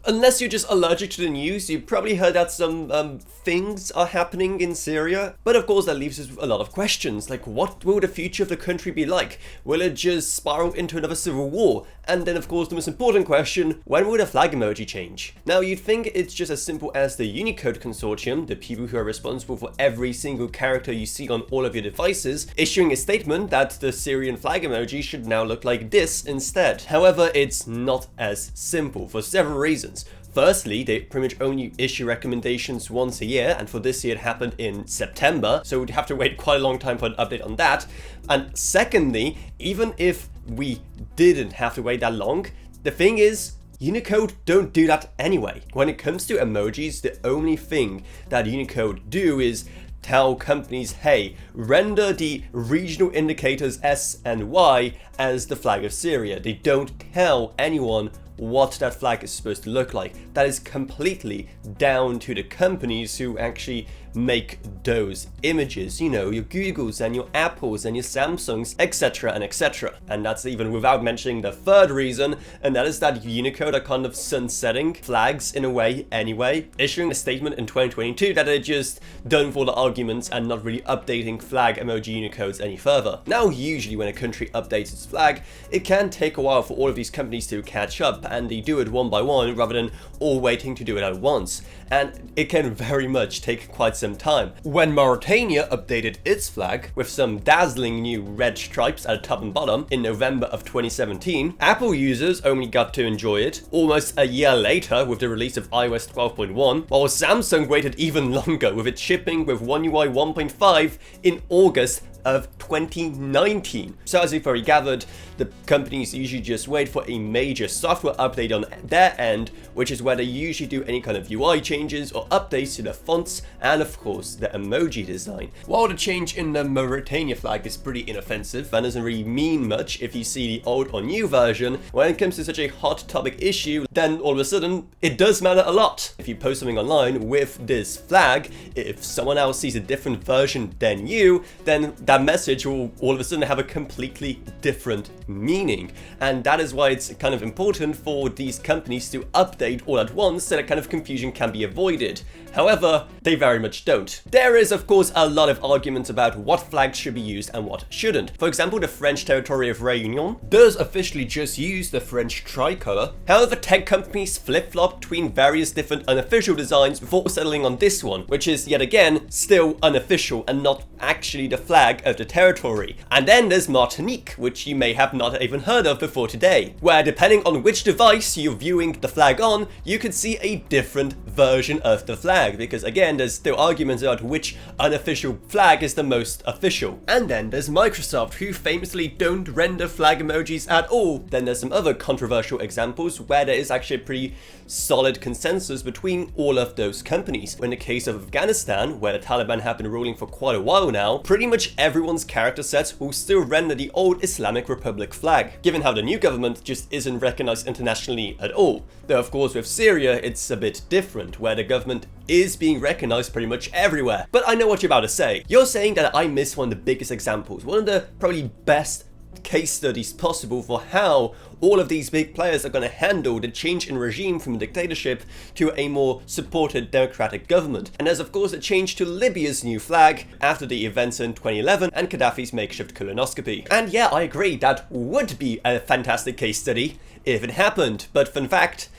Unless you're just allergic to the news, you've probably heard that some things are happening in Syria. But of course that leaves us with a lot of questions, like what will the future of the country be like? Will it just spiral into another civil war? And then of course the most important question, when will the flag emoji change? Now you'd think it's just as simple as the Unicode consortium, the people who are responsible for every single character you see on all of your devices, issuing a statement that the Syrian flag emoji should now look like this instead. However, it's not as simple for several reasons. Firstly, they pretty much only issue recommendations once a year, and for this year it happened in September, so we'd have to wait quite a long time for an update on that. And secondly, even if we didn't have to wait that long, the thing is, Unicode don't do that anyway. When it comes to emojis, the only thing that Unicode do is tell companies, hey, render the regional indicators S and Y as the flag of Syria. They don't tell anyone what that flag is supposed to look like. That is completely down to the companies who actually make those images, you know, your Googles and your Apples and your Samsungs, etc. and etc. And that's even without mentioning the third reason, and that is that Unicode are kind of sunsetting flags in a way anyway, issuing a statement in 2022 that they're just done for the arguments and not really updating flag emoji Unicodes any further. Now usually when a country updates its flag, it can take a while for all of these companies to catch up, and they do it one by one rather than all waiting to do it at once. And it can very much take quite some time. When Mauritania updated its flag with some dazzling new red stripes at the top and bottom in November of 2017, Apple users only got to enjoy it almost a year later with the release of iOS 12.1, while Samsung waited even longer with its shipping with One UI 1.5 in August of 2019. So as you've already gathered, the companies usually just wait for a major software update on their end, which is where they usually do any kind of UI changes or updates to the fonts and of course the emoji design. While the change in the Mauritania flag is pretty inoffensive and doesn't really mean much if you see the old or new version, when it comes to such a hot topic issue, then all of a sudden it does matter a lot. If you post something online with this flag, if someone else sees a different version than you, then that message will all of a sudden have a completely different meaning. And that is why it's kind of important for these companies to update all at once so that kind of confusion can be avoided. However, they very much don't. There is of course a lot of arguments about what flags should be used and what shouldn't. For example, the French territory of Réunion does officially just use the French tricolour. However, tech companies flip-flop between various different unofficial designs before settling on this one, which is yet again still unofficial and not actually the flag of the territory. And then there's Martinique, which you may have not even heard of before today, where depending on which device you're viewing the flag on, you could see a different version of the flag, because again there's still arguments about which unofficial flag is the most official. And then there's Microsoft, who famously don't render flag emojis at all. Then there's some other controversial examples where there is actually a pretty solid consensus between all of those companies. In the case of Afghanistan, where the Taliban have been ruling for quite a while now, pretty much everyone's character sets will still render the old Islamic Republic flag, given how the new government just isn't recognized internationally at all. Though of course with Syria it's a bit different, where the government is being recognized pretty much everywhere. But I know what you're about to say. You're saying that I missed one of the biggest examples, one of the probably best case studies possible for how all of these big players are going to handle the change in regime from a dictatorship to a more supported democratic government. And there's of course a change to Libya's new flag after the events in 2011 and Gaddafi's makeshift colonoscopy. And yeah, I agree, that would be a fantastic case study if it happened. But fun fact,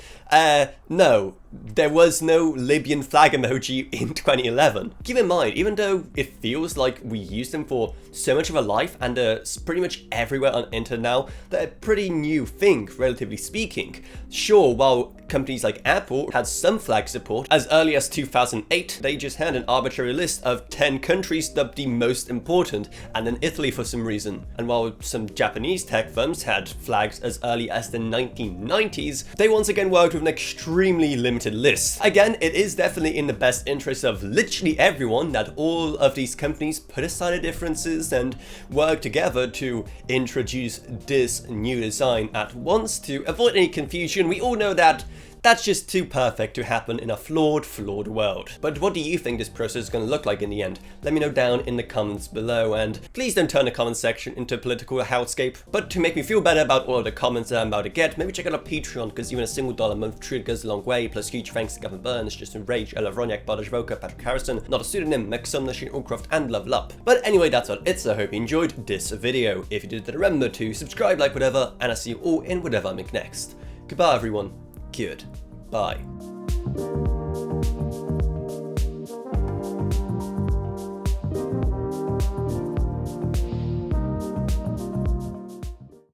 no, there was no Libyan flag emoji in 2011. Keep in mind, even though it feels like we use them for so much of our life and they're pretty much everywhere on the internet now, they're a pretty new thing, relatively speaking. Sure, while companies like Apple had some flag support, as early as 2008, they just had an arbitrary list of 10 countries dubbed the most important, and then Italy for some reason. And while some Japanese tech firms had flags as early as the 1990s, they once again worked with an extremely limited list. Again, it is definitely in the best interest of literally everyone that all of these companies put aside their differences and work together to introduce this new design at once to avoid any confusion. We all know that That's just too perfect to happen in a flawed world. But what do you think this process is going to look like in the end? Let me know down in the comments below, and please don't turn the comment section into a political hellscape. But to make me feel better about all of the comments that I'm about to get, maybe check out our Patreon, because even a single $1 a month truly goes a long way. Plus huge thanks to Gavin Burns, Justin Rage, Ella Ronyak, Bartosz Voka, Patrick Harrison, Not a Pseudonym, Meg Sumner, Shane Allcroft, and Level Up. But anyway, that's all it's. I hope you enjoyed this video. If you did, then remember to subscribe, like, whatever, and I'll see you all in whatever I make next. Goodbye everyone. Goodbye.